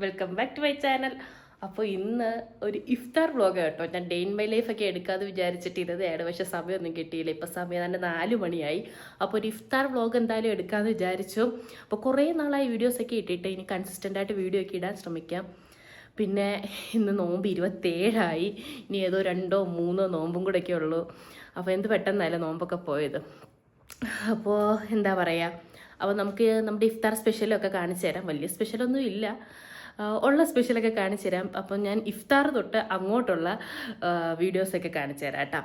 Welcome back to my channel. അപ്പോൾ ഇന്ന് ഒരു ഇഫ്താർ വ്ളോഗ് കേട്ടോ. ഞാൻ ഡേ ഇൻ മൈ ലൈഫൊക്കെ എടുക്കാതെ വിചാരിച്ചിട്ട് ഇരുന്നതാണ്, പക്ഷെ സമയമൊന്നും കിട്ടിയില്ല. ഇപ്പം സമയം തന്നെ 4 മണിയായി. അപ്പോൾ ഒരു ഇഫ്താർ വ്ളോഗ് എന്തായാലും എടുക്കാമെന്ന് വിചാരിച്ചു. അപ്പോൾ കുറേ നാളായി വീഡിയോസൊക്കെ ഇട്ടിട്ട് ഇനി കൺസിസ്റ്റൻ്റായിട്ട് വീഡിയോ ഒക്കെ ഇടാൻ ശ്രമിക്കാം. പിന്നെ ഇന്ന് നോമ്പ് 27ആയി. ഇനി ഏതോ 2 or 3 നോമ്പും കൂടെയൊക്കെ ഉള്ളൂ. അപ്പോൾ എന്ത് പെട്ടെന്നല്ല നോമ്പൊക്കെ പോയത്. അപ്പോൾ എന്താ പറയുക, അപ്പോൾ നമുക്ക് നമ്മുടെ ഇഫ്താർ സ്പെഷ്യലൊക്കെ കാണിച്ചു തരാം. വലിയ സ്പെഷ്യലൊന്നും ഇല്ല, ഉള്ള സ്പെഷ്യലൊക്കെ കാണിച്ചു തരാം. അപ്പം ഞാൻ ഇഫ്താർ തൊട്ട് അങ്ങോട്ടുള്ള വീഡിയോസൊക്കെ കാണിച്ചു തരാം കേട്ടോ.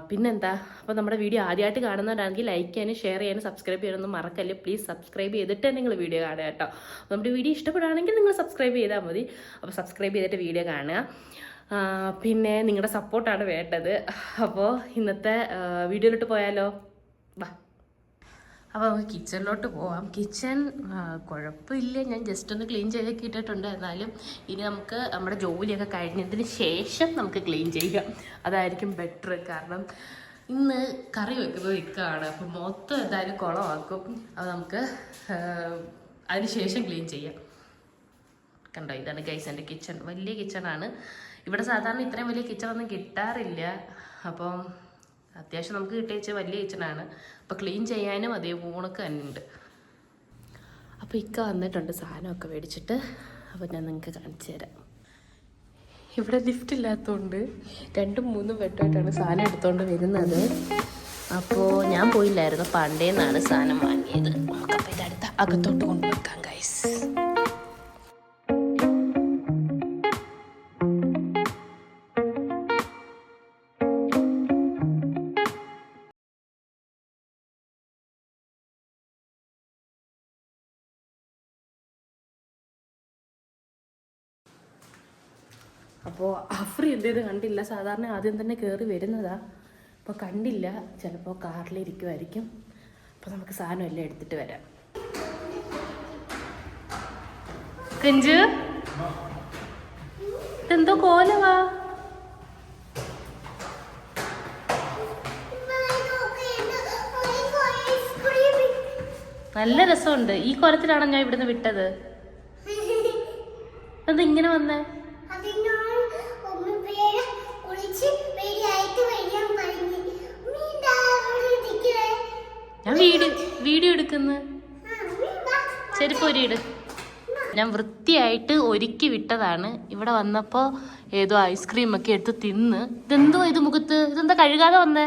പിന്നെന്താ, അപ്പോൾ നമ്മുടെ വീഡിയോ ആദ്യമായിട്ട് കാണുന്നവരാണെങ്കിൽ ലൈക്ക് ചെയ്യാനും ഷെയർ ചെയ്യാനും സബ്സ്ക്രൈബ് ചെയ്യാനൊന്നും മറക്കല്ലേ. പ്ലീസ് സബ്സ്ക്രൈബ് ചെയ്തിട്ട് നിങ്ങൾ വീഡിയോ കാണുക കേട്ടോ. നമ്മുടെ വീഡിയോ ഇഷ്ടപ്പെടുകയാണെങ്കിൽ നിങ്ങൾ സബ്സ്ക്രൈബ് ചെയ്താൽ മതി. അപ്പോൾ സബ്സ്ക്രൈബ് ചെയ്തിട്ട് വീഡിയോ കാണുക. പിന്നെ നിങ്ങളുടെ സപ്പോർട്ടാണ് വേണ്ടത്. അപ്പോൾ ഇന്നത്തെ വീഡിയോയിലോട്ട് പോയാലോ, വാ. അപ്പോൾ നമുക്ക് കിച്ചണിലോട്ട് പോവാം. കിച്ചൺ കുഴപ്പമില്ല, ഞാൻ ജസ്റ്റ് ഒന്ന് ക്ലീൻ ചെയ്തൊക്കെ ഇട്ടിട്ടുണ്ട്. എന്നാലും ഇനി നമുക്ക് നമ്മുടെ ജോലിയൊക്കെ കഴിഞ്ഞതിന് ശേഷം നമുക്ക് ക്ലീൻ ചെയ്യാം, അതായിരിക്കും ബെറ്റർ. കാരണം ഇന്ന് കറി വെക്കുന്നത് ഇക്കാണ്, അപ്പം മൊത്തം എന്തായാലും കുളമാക്കും. അപ്പോൾ നമുക്ക് അതിന് ശേഷം ക്ലീൻ ചെയ്യാം. കണ്ടോ, ഇതാണ് ഗൈസ് എൻ്റെ കിച്ചൺ. വലിയ കിച്ചണാണ്. ഇവിടെ സാധാരണ ഇത്രയും വലിയ കിച്ചണൊന്നും കിട്ടാറില്ല. അപ്പം അത്യാവശ്യം നമുക്ക് കിട്ടിയ വലിയ കിച്ചണാണ്. അപ്പോൾ ക്ലീൻ ചെയ്യാനും അതേ ഊണൊക്കെ തന്നെ ഉണ്ട്. അപ്പോൾ ഇക്ക വന്നിട്ടുണ്ട് സാധനമൊക്കെ മേടിച്ചിട്ട്. അപ്പോൾ ഞാൻ നിങ്ങൾക്ക് കാണിച്ചു തരാം. ഇവിടെ ലിഫ്റ്റ് ഇല്ലാത്തതുകൊണ്ട് 2-3 വട്ടമായിട്ടാണ് സാധനം എടുത്തുകൊണ്ട് വരുന്നത്. അപ്പോൾ ഞാൻ പോയില്ലായിരുന്നു, പണ്ടേന്നാണ് സാധനം വാങ്ങിയത്. നമുക്കപ്പോൾ ഇതടുത്ത് അകത്തോട്ട് കൊണ്ടുവെക്കാം ഗൈസ്. അപ്പോൾ അഫ്രി എന്തേത് കണ്ടില്ല. സാധാരണ ആദ്യം തന്നെ കയറി വരുന്നതാ, അപ്പോൾ കണ്ടില്ല. ചിലപ്പോൾ കാറിലിരിക്കുമായിരിക്കും. അപ്പോൾ നമുക്ക് സാധനം എല്ലാം എടുത്തിട്ട് വരാം. കഞ്ചു, ഇതെന്തോ കോലവാ. നല്ല രസമുണ്ട്. ഈ കോലത്തിലാണോ ഞാൻ ഇവിടുന്ന് വിട്ടത്? എന്താ ഇങ്ങനെ വന്നേ? ഞാൻ വീഡിയോ എടുക്കുന്നു. ചെരുപ്പ് ഒരിയിട്. ഞാൻ വൃത്തിയായിട്ട് ഒരുക്കി വിട്ടതാണ്. ഇവിടെ വന്നപ്പോൾ ഏതോ ഐസ്ക്രീം ഒക്കെ എടുത്ത് തിന്ന്. ഇതെന്തോ ഇത് മുഖത്ത്? ഇതെന്താ കഴുകാതെ വന്നേ?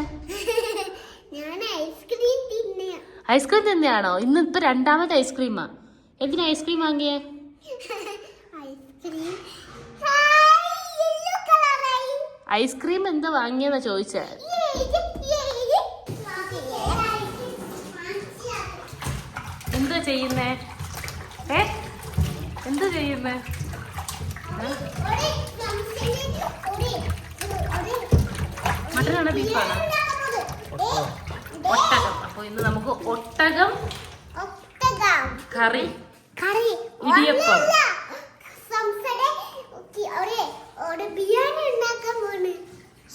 ഐസ്ക്രീം തിന്നെയാണോ? ഇന്ന് ഇപ്പൊ 2ാമത്തെ ഐസ്ക്രീമാ. എന്തിനാ ഐസ്ക്രീം വാങ്ങിയേ? ഐസ്ക്രീം എന്താ വാങ്ങിയെന്നാ ചോദിച്ചേ? എന്താ ചെയ്യുന്നേ? എന്താ ചെയ്യുന്നേ? മട്ടനാണോ ബീഫാണോ? ഒട്ടകം. അപ്പോൾ ഇന്ന് നമുക്ക് ഒട്ടകം കറി, ഇടിയപ്പം.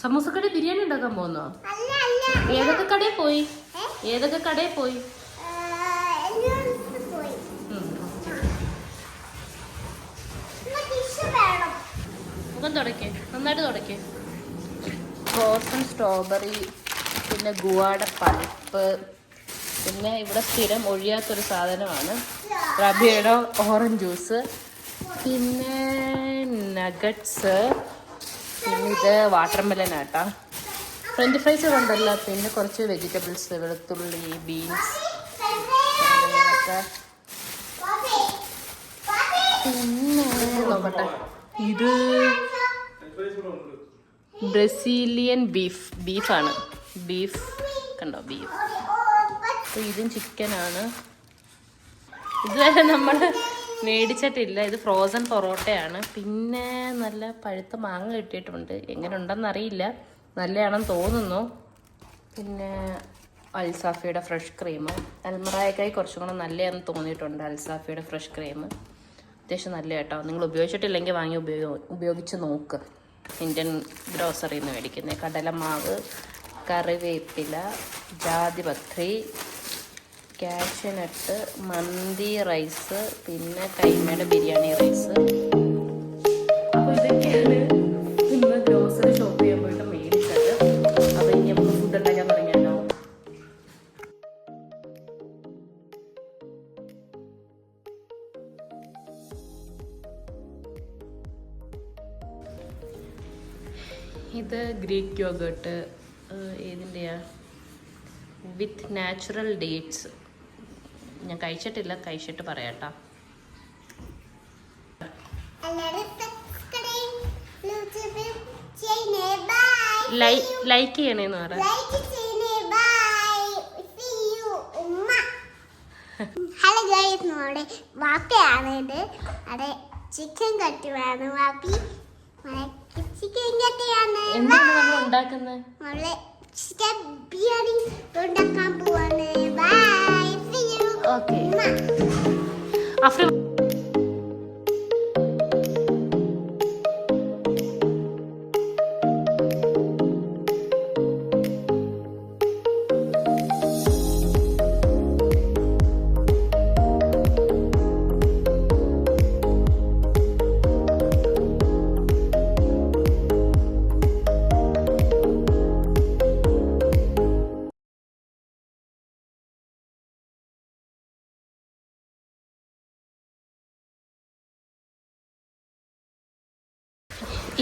സമൂസക്കടയിൽ ബിരിയാണി ഉണ്ടാക്കാൻ പോകുന്നോ? ഏതൊക്കെ കടയിൽ പോയി? മുഖം തുടക്കേ, നന്നായിട്ട് തുടക്കേ. ഫ്രോസൺ സ്ട്രോബെറി, പിന്നെ ഗുവാഡ പൾപ്പ്, പിന്നെ ഇവിടെ സ്ഥിരം ഒഴിയാത്തൊരു സാധനമാണ് റബിയുടെ ഓറഞ്ച് ജ്യൂസ്, പിന്നെ നഗറ്റ്സ്, പിന്നെ ഇത് വാട്ടർമെലൻ ആട്ടാ. ഫ്രഞ്ച് ഫ്രൈസ് ഉണ്ടല്ലോ. പിന്നെ കുറച്ച് വെജിറ്റബിൾസ്, വെളുത്തുള്ളി, ബീൻസ്, പിന്നെ നോക്കട്ടെ, ഇത് ബ്രസീലിയൻ ബീഫാണ്. ബീഫ് കണ്ടോ, ബീഫ്. അപ്പോൾ ഇതും ചിക്കനാണ്. ഇതുവരെ നമ്മൾ മേടിച്ചിട്ടില്ല. ഇത് ഫ്രോസൺ പൊറോട്ടയാണ്. പിന്നെ നല്ല പഴുത്ത മാങ്ങ കിട്ടിയിട്ടുണ്ട്. എങ്ങനെ ഉണ്ടെന്നറിയില്ല, നല്ലതാണെന്ന് തോന്നുന്നു. പിന്നെ അൽസാഫിയുടെ ഫ്രഷ് ക്രീം. അൽമറായക്കായി കുറച്ചും കൂടെ നല്ലതാണെന്ന് തോന്നിയിട്ടുണ്ട്. അൽസാഫിയുടെ ഫ്രഷ് ക്രീം അത്യാവശ്യം നല്ല കേട്ടോ. നിങ്ങൾ ഉപയോഗിച്ചിട്ടില്ലെങ്കിൽ വാങ്ങി ഉപയോഗിച്ച് നോക്ക്. ഇന്ത്യൻ ഗ്രോസറിയിൽ നിന്ന് മേടിക്കുന്നത്. കടലമാവ്, കറിവേപ്പില, ജാതിപത്രി, കാഷ്യനട്ട്, മന്തി റൈസ്, പിന്നെ കൈമയുടെ ബിരിയാണി റൈസ്. അപ്പോൾ ഇതൊക്കെയാണ് ഇന്ന് ഗ്രോസറി ഷോപ്പ് ചെയ്യാൻ പോയിട്ട് മേടിച്ചത്. അപ്പോൾ ഇനി നമുക്ക് ഫുഡ് ഉണ്ടാക്കാൻ തുടങ്ങിയാലോ. ഇത് ഗ്രീക്ക് യോഗേർട്ട്, ഏതിൻ്റെയാ, വിത്ത് നാച്ചുറൽ ഡേറ്റ്സ്. ഞാൻ കഴിച്ചിട്ടില്ല, കഴിച്ചിട്ട് പറയാട്ടോ. ലൈക്ക് ചെയ്യണേന്ന് പറ. ഹലോ ഗൈസ്, നമ്മുടെ വാപ്പയാണ് ഇത്. അവിടെ ചിക്കൻ കട്ടിയാണ് വാപ്പി. ചിക്കൻ കട്ടിയാണ് ഉണ്ടാക്കുന്നത്. നമ്മള് ചിക്കൻ ബിരിയാണി ഉണ്ടാക്കാൻ പോവാണ്. Bye, see you. ഓക്കേ.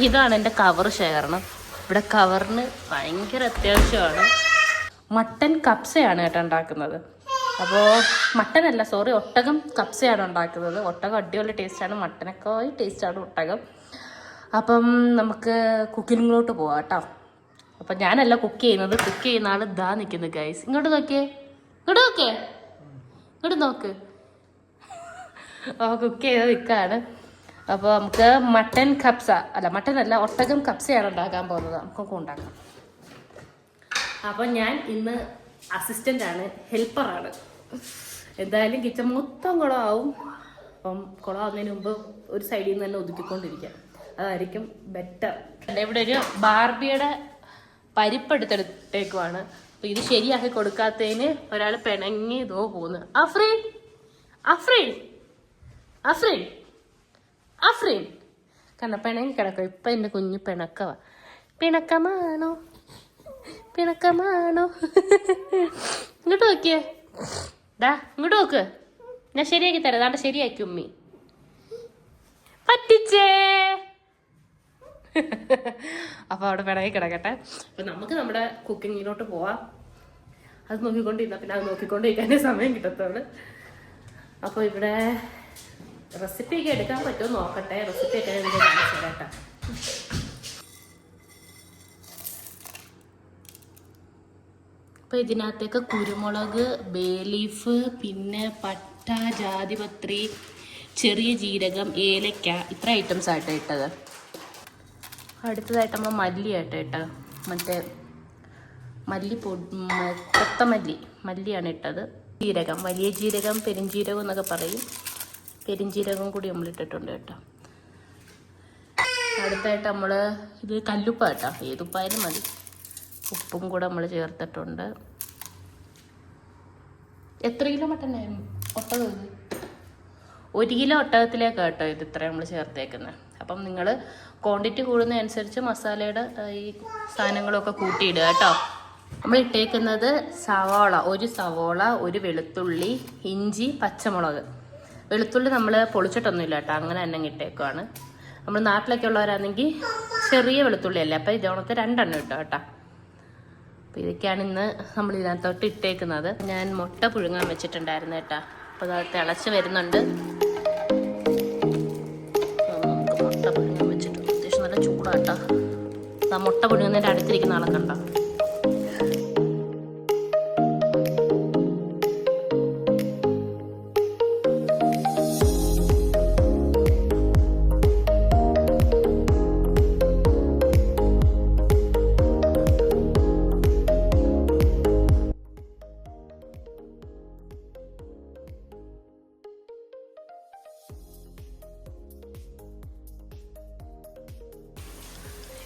ഇതാണ് എൻ്റെ കവർ ശേഖരണം. ഇവിടെ കവറിന് ഭയങ്കര അത്യാവശ്യമാണ്. മട്ടൻ കപ്സയാണ് കേട്ടോ ഉണ്ടാക്കുന്നത്. അപ്പോൾ മട്ടനല്ല, സോറി, ഒട്ടകം കപ്സയാണ് ഉണ്ടാക്കുന്നത്. ഒട്ടകം അടിപൊളി ടേസ്റ്റാണ്, മട്ടനൊക്കെ ടേസ്റ്റാണ് ഒട്ടകം. അപ്പം നമുക്ക് കുക്കിങ്ങിലോട്ട് പോവാം കേട്ടോ. അപ്പം ഞാനല്ല കുക്ക് ചെയ്യുന്നത്, കുക്ക് ചെയ്യുന്ന ആൾ ഇതാ നിൽക്കുന്നത് ഗൈസ്. ഇങ്ങോട്ട് നോക്കിയേ, ഇങ്ങോട്ട് നോക്കേ, ഇങ്ങോട്ട് നോക്ക്. അപ്പോൾ കുക്ക് ചെയ്ത് നിൽക്കുകയാണ്. അപ്പോൾ നമുക്ക് മട്ടൻ കപ്സ, അല്ല മട്ടൻ അല്ല, ഒട്ടകം കപ്സയാണ് ഉണ്ടാക്കാൻ പോകുന്നത്. നമുക്കൊക്കെ ഉണ്ടാക്കാം. അപ്പം ഞാൻ ഇന്ന് അസിസ്റ്റൻ്റാണ്, ഹെൽപ്പറാണ്. എന്തായാലും കിച്ചൺ മൊത്തം കുളമാവും. അപ്പം കുളമാവുന്നതിന് മുമ്പ് ഒരു സൈഡിൽ നിന്ന് തന്നെ ഒതുക്കിക്കൊണ്ടിരിക്കാം, അതായിരിക്കും ബെറ്റർ. ഇവിടെ ഒരു ബാർബിയുടെ പരിപ്പെടുത്തെടുത്തേക്കുവാണ്. അപ്പോൾ ഇത് ശരിയാക്കി കൊടുക്കാത്തതിന് ഒരാൾ പിണങ്ങി ഇതോ പോകുന്നു. അഫ്രീൻ, അഫ്രീൻ, അഫ്രീൻ, അഫ്രീൻ കാരണം പിണങ്ങി കിടക്കും. ഇപ്പം എൻ്റെ കുഞ്ഞു പിണക്കവാ. പിണക്കമാണോ, പിണക്കമാണോ? ഇങ്ങോട്ട് നോക്കിയേ, ഡാ ഇങ്ങോട്ട് നോക്ക്, ഞാൻ ശരിയാക്കി തരാം. അതാണ്ട് ശരിയാക്കി ഉമ്മി. പറ്റിച്ചേ. അപ്പോൾ അവിടെ പിണങ്ങി കിടക്കട്ടെ. അപ്പം നമുക്ക് നമ്മുടെ കുക്കിങ്ങിലോട്ട് പോവാം. അത് നോക്കിക്കൊണ്ടിരുന്ന പിന്നെ അത് നോക്കിക്കൊണ്ടിരിക്കാനേ സമയം കിട്ടത്തുള്ളൂ. അപ്പോൾ ഇവിടെ റെസിപ്പി ഒക്കെ എടുക്കാൻ പറ്റുമോ നോക്കട്ടെ. റെസിപ്പി ഒക്കെ എനിക്ക് കാണിച്ചു കേട്ടോ. അപ്പോൾ ഇതിനകത്തേക്ക് കുരുമുളക്, ബേ ലീഫ്, പിന്നെ പട്ട, ജാതിപത്രി, ചെറിയ ജീരകം, ഏലക്ക, ഇത്ര ഐറ്റംസ് ആയിട്ട് ഇട്ടത്. അടുത്തതായിട്ട് നമ്മൾ മല്ലിയായിട്ട് ഇട്ടത്, മറ്റേ കൊത്തമല്ലി, മല്ലിയാണ് ഇട്ടത്. ജീരകം, വലിയ ജീരകം, പെരുംജീരകം എന്നൊക്കെ പറയും. പെരുംജീരകം കൂടി നമ്മൾ ഇട്ടിട്ടുണ്ട് കേട്ടോ. അടുത്തായിട്ട് നമ്മൾ ഇത് കല്ലുപ്പ കേട്ടോ, ഏതുപ്പായാലും മതി. ഉപ്പും കൂടെ നമ്മൾ ചേർത്തിട്ടുണ്ട്. എത്ര കിലോ മട്ടനായിരുന്നു ഒട്ടകം? ഇത് 1 കിലോ ഒട്ടകത്തിലേക്ക് കേട്ടോ ഇത് ഇത്രയും നമ്മൾ ചേർത്തേക്കുന്നത്. അപ്പം നിങ്ങൾ ക്വാണ്ടിറ്റി കൂടുന്നതനുസരിച്ച് മസാലയുടെ ഈ സാധനങ്ങളൊക്കെ കൂട്ടിയിടുക കേട്ടോ. നമ്മൾ ഇട്ടേക്കുന്നത് സവാള, 1 സവാള, 1 വെളുത്തുള്ളി, ഇഞ്ചി, പച്ചമുളക്. വെളുത്തുള്ളി നമ്മൾ പൊളിച്ചിട്ടൊന്നുമില്ല കേട്ടോ, അങ്ങനെ തന്നെ ഇട്ടേക്കുവാണ്. നമ്മൾ നാട്ടിലൊക്കെ ഉള്ളവരാണെങ്കിൽ ചെറിയ വെളുത്തുള്ളി അല്ലേ, അപ്പോൾ ഇതോണത്തെ 2 എണ്ണം ഇട്ടോ കേട്ടോ. അപ്പോൾ ഇതൊക്കെയാണ് ഇന്ന് നമ്മൾ ഇതിനകത്തോട്ട് ഇട്ടേക്കുന്നത്. ഞാൻ മുട്ട പുഴുങ്ങാൻ വെച്ചിട്ടുണ്ടായിരുന്നു കേട്ടോ. അപ്പോൾ അത് തിളച്ച് വരുന്നുണ്ട്. നമുക്ക് മുട്ട പുഴുങ്ങാൻ വെച്ചിട്ടുണ്ട്. അത്യാവശ്യം നല്ല ചൂടാട്ടോ. ആ മുട്ട പുഴുങ്ങുന്നതിൻ്റെ അടുത്തിരിക്കുന്ന ആളെ കണ്ടോ.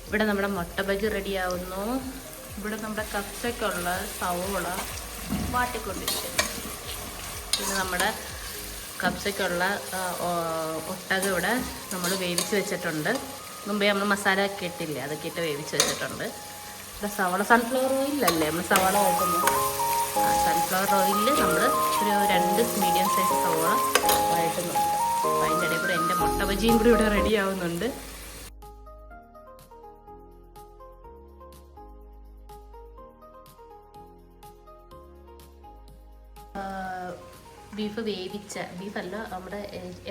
ഇവിടെ നമ്മുടെ മുട്ട ബജി റെഡിയാവുന്നു. ഇവിടെ നമ്മുടെ കപ്സയ്ക്കുള്ള സവോള വാട്ടിക്കൊണ്ടിരിക്കുന്നു. പിന്നെ നമ്മുടെ കപ്സയ്ക്കുള്ള ഒട്ടകം ഇവിടെ നമ്മൾ വേവിച്ച് വെച്ചിട്ടുണ്ട്. മുമ്പേ നമ്മൾ മസാല ഒക്കെ ഇട്ടില്ലേ, അതൊക്കെ ഇട്ട് വേവിച്ച് വെച്ചിട്ടുണ്ട്. ഇവിടെ സവാള സൺഫ്ലവർ ഓയിലല്ലേ നമ്മൾ സവാള വഴറ്റുന്നത്. സൺഫ്ലവർ ഓയിലിൽ നമ്മൾ ഒരു 2 മീഡിയം സൈസ് സവാള വഴറ്റുന്നുണ്ട്. അപ്പോൾ അതിൻ്റെ ഇടയിൽ കൂടെ എൻ്റെ മുട്ട ബജിയും കൂടി ഇവിടെ റെഡി ആവുന്നുണ്ട്. ബീഫല്ല നമ്മുടെ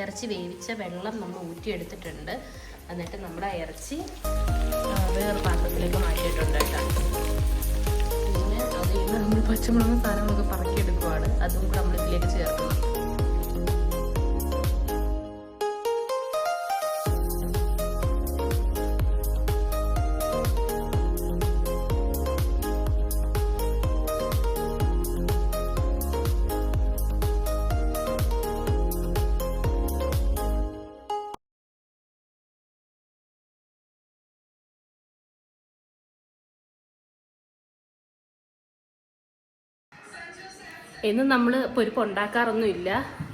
ഇറച്ചി വേവിച്ച വെള്ളം നമ്മൾ ഊറ്റിയെടുത്തിട്ടുണ്ട്. എന്നിട്ട് നമ്മുടെ ഇറച്ചി വേറെ പാത്രത്തിലേക്ക് മാറ്റിയിട്ടുണ്ട് കേട്ടോ. പിന്നെ അതിൽ നിന്ന് നമ്മൾ പച്ചമുളകും സാധനങ്ങളൊക്കെ പറക്കിയെടുക്കുവാണ്. അതും കൂടെ നമ്മൾ ഇതിലേക്ക് ചേർക്കണം. ഇന്ന് നമ്മൾ പൊരിപ്പ് ഉണ്ടാക്കാറൊന്നുമില്ല.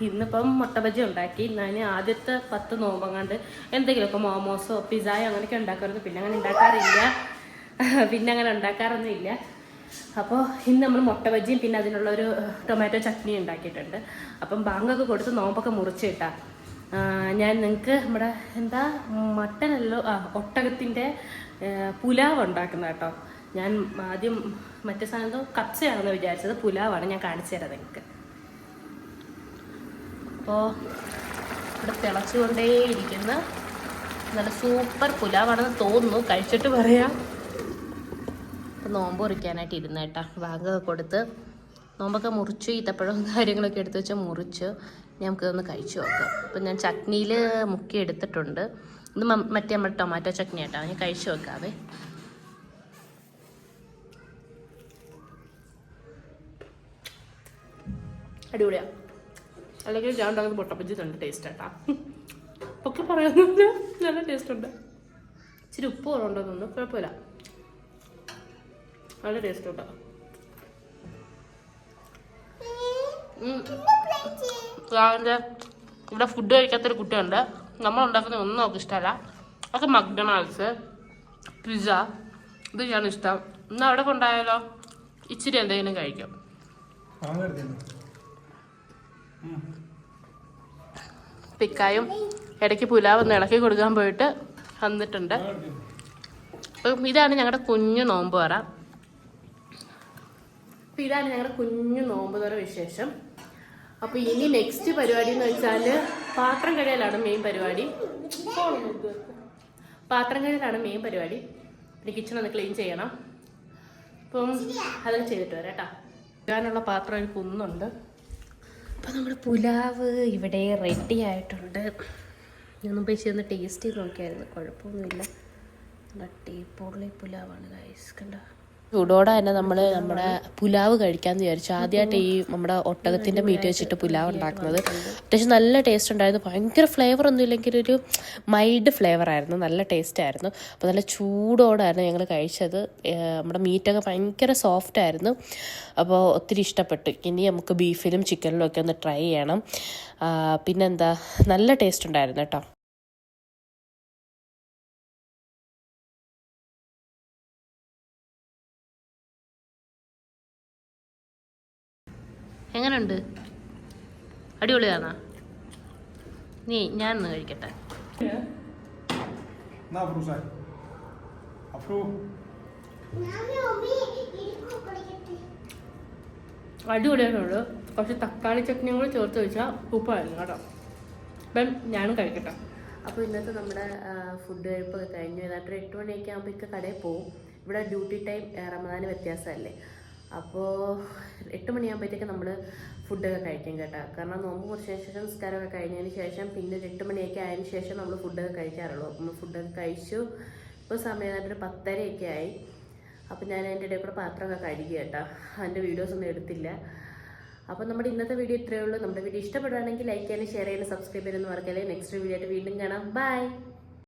ഇന്നിപ്പം മുട്ട ബജി ഉണ്ടാക്കി. ഞാൻ ആദ്യത്തെ 10 നോമ്പങ്ങാണ്ട് എന്തെങ്കിലും ഇപ്പോൾ മോമോസോ പിസ്സയോ അങ്ങനെയൊക്കെ ഉണ്ടാക്കാറുണ്ട്. പിന്നെ അങ്ങനെ ഉണ്ടാക്കാറൊന്നുമില്ല. അപ്പോൾ ഇന്ന് നമ്മൾ മുട്ട ബജിയും പിന്നെ അതിനുള്ളൊരു ടൊമാറ്റോ ചട്നി ഉണ്ടാക്കിയിട്ടുണ്ട്. അപ്പം ബാങ്കൊക്കെ കൊടുത്ത് നോമ്പൊക്കെ മുറിച്ചിട്ടാ ഞാൻ നിങ്ങൾക്ക് നമ്മുടെ മട്ടനല്ലോ ഒട്ടകത്തിൻ്റെ പുലാവ് ഉണ്ടാക്കുന്ന കേട്ടോ. ഞാൻ ആദ്യം മറ്റേ സാധനം കപ്സയാണെന്ന് വിചാരിച്ചത്, പുലാവാണ്. ഞാൻ കാണിച്ചു തരാം നിങ്ങൾക്ക്. അപ്പോൾ ഇവിടെ തിളച്ചുകൊണ്ടേയിരിക്കുന്ന നല്ല സൂപ്പർ പുലാവാണെന്ന് തോന്നുന്നു. കഴിച്ചിട്ട് പറയാം. അപ്പോൾ നോമ്പ് മുറിക്കാനായിട്ട് ഇരുന്ന കേട്ടോ. ബാങ്കൊക്കെ കൊടുത്ത് നോമ്പൊക്കെ മുറിച്ചു. ഈത്തപ്പഴവും കാര്യങ്ങളൊക്കെ എടുത്ത് വെച്ച് മുറിച്ച് നമുക്കിതൊന്ന് കഴിച്ചു നോക്കാം. അപ്പം ഞാൻ ചട്നിയിൽ മുക്കി എടുത്തിട്ടുണ്ട്. ഇത് മറ്റേ നമ്മുടെ ടൊമാറ്റോ ചട്നി കേട്ടോ. ഞാൻ കഴിച്ചു നോക്കാവേ. അടിപൊളിയാണ്. അല്ലെങ്കിൽ ഞാൻ ഉണ്ടാക്കുന്ന മുട്ടബജി നല്ല ടേസ്റ്റ് ആട്ടാ. ഒക്കെ പറയാനൊന്നുമില്ല, നല്ല ടേസ്റ്റ് ഉണ്ട്. ഇച്ചിരി ഉപ്പ് കുറവുണ്ടോന്നു, കുഴപ്പമില്ല, നല്ല ടേസ്റ്റ് ഉണ്ട്. ഇവിടെ ഫുഡ് കഴിക്കാത്തൊരു കുട്ടിയുണ്ട്. നമ്മൾ ഉണ്ടാക്കുന്ന ഒന്നും അവർക്ക് ഇഷ്ടമല്ല. അതൊക്കെ മക്ഡൊണാൾഡ്സ്, പിസ്സ, ഇത് ഞാൻ ഇഷ്ടം. എന്നാൽ അവിടെ കൊണ്ടായാലോ ഇച്ചിരി എന്തെങ്കിലും കഴിക്കും. പിക്കായും ഇടയ്ക്ക് പുലാവ് ഒന്ന് ഇളക്കി കൊടുക്കാൻ പോയിട്ട് വന്നിട്ടുണ്ട്. അപ്പം ഇതാണ് ഞങ്ങളുടെ കുഞ്ഞു നോമ്പ് തുറ. അപ്പം ഇതാണ് ഞങ്ങളുടെ കുഞ്ഞു നോമ്പ് തുറ വിശേഷം. അപ്പോൾ ഇനി നെക്സ്റ്റ് പരിപാടി എന്ന് വെച്ചാൽ പാത്രം കഴുകലാണ് മെയിൻ പരിപാടി. പിന്നെ കിച്ചൺ ഒന്ന് ക്ലീൻ ചെയ്യണം. അപ്പം അതൊക്കെ ചെയ്തിട്ട് വരാം കേട്ടോ. കഴുകാനുള്ള പാത്രം ഒരു കുന്നുണ്ട്. അപ്പോൾ നമ്മുടെ പുലാവ് ഇവിടെ റെഡി ആയിട്ടുണ്ട്. ഞാൻ മുമ്പ് ഒന്ന് ടേസ്റ്റ് ചെയ്ത് നോക്കിയായിരുന്നു, കുഴപ്പമൊന്നുമില്ല. നല്ല ടീപ്പൊള്ളി പുലാവാണ് ഗൈസ്, കണ്ടോ. ചൂടോടെ തന്നെ നമ്മുടെ പുലാവ് കഴിക്കാമെന്ന് വിചാരിച്ചു. ആദ്യമായിട്ട് ഈ നമ്മുടെ ഒട്ടകത്തിൻ്റെ മീറ്റ് വെച്ചിട്ട് പുലാവ് ഉണ്ടാക്കുന്നത്. അത്യാവശ്യം നല്ല ടേസ്റ്റ് ഉണ്ടായിരുന്നു. ഭയങ്കര ഫ്ലേവർ ഒന്നും ഇല്ലെങ്കിൽ ഒരു മൈൽഡ് ഫ്ലേവറായിരുന്നു, നല്ല ടേസ്റ്റ് ആയിരുന്നു. അപ്പോൾ നല്ല ചൂടോടായിരുന്നു ഞങ്ങൾ കഴിച്ചത്. നമ്മുടെ മീറ്റൊക്കെ ഭയങ്കര സോഫ്റ്റ് ആയിരുന്നു. അപ്പോൾ ഒത്തിരി ഇഷ്ടപ്പെട്ടു. ഇനി നമുക്ക് ബീഫിലും ചിക്കനിലും ഒക്കെ ഒന്ന് ട്രൈ ചെയ്യണം. പിന്നെന്താ, നല്ല ടേസ്റ്റ് ഉണ്ടായിരുന്നു കേട്ടോ. എങ്ങനെയുണ്ട്? അടിപൊളിയാണോ? ഞാനൊന്ന് കഴിക്കട്ടെ. അടിപൊളിയാണുള്ളൂ. കുറച്ച് തക്കാളി ചട്നിയും കൂടി ചേർത്ത് വെച്ചാൽ ഉപ്പായിരുന്നു കേട്ടോ. അപ്പം ഞാനും കഴിക്കട്ടെ. അപ്പോൾ ഇന്നത്തെ നമ്മുടെ ഫുഡ് കഴിപ്പൊക്കെ കഴിഞ്ഞു. ഏതാണ്ട് 8 മണിയൊക്കെ ആകുമ്പോഴേക്ക് കടയിൽ പോവും. ഇവിടെ ഡ്യൂട്ടി ടൈം റമദാന് വ്യത്യാസമല്ലേ. അപ്പോൾ 8 മണിയാകുമ്പോഴത്തേക്ക് നമ്മൾ ഫുഡൊക്കെ കഴിക്കും കേട്ടോ. കാരണം നോമ്പ് കുറച്ചതിന് ശേഷം നിസ്കാരമൊക്കെ കഴിഞ്ഞതിന് ശേഷം പിന്നെ 8 മണിയൊക്കെ ആയതിന് ശേഷം നമ്മൾ ഫുഡൊക്കെ കഴിക്കാറുള്ളൂ. നമ്മൾ ഫുഡൊക്കെ കഴിച്ചു. ഇപ്പോൾ സമയം 10:30 ആയി. അപ്പോൾ ഞാൻ അതിൻ്റെ ഇടയിൽ കൂടെ പാത്രമൊക്കെ കഴുകി കേട്ടോ. അതിൻ്റെ വീഡിയോസൊന്നും എടുത്തില്ല. അപ്പോൾ നമ്മുടെ ഇന്നത്തെ വീഡിയോ ഇത്രയേ ഉള്ളൂ. നമ്മുടെ വീഡിയോ ഇഷ്ടപ്പെടുകയാണെങ്കിൽ ലൈക്ക് ചെയ്യാനും ഷെയർ ചെയ്യാനും സബ്സ്ക്രൈബ് ചെയ്യാനും മറക്കല്ലേ. നെക്സ്റ്റ് വീഡിയോ ആയിട്ട് വീണ്ടും കാണാം. ബൈ.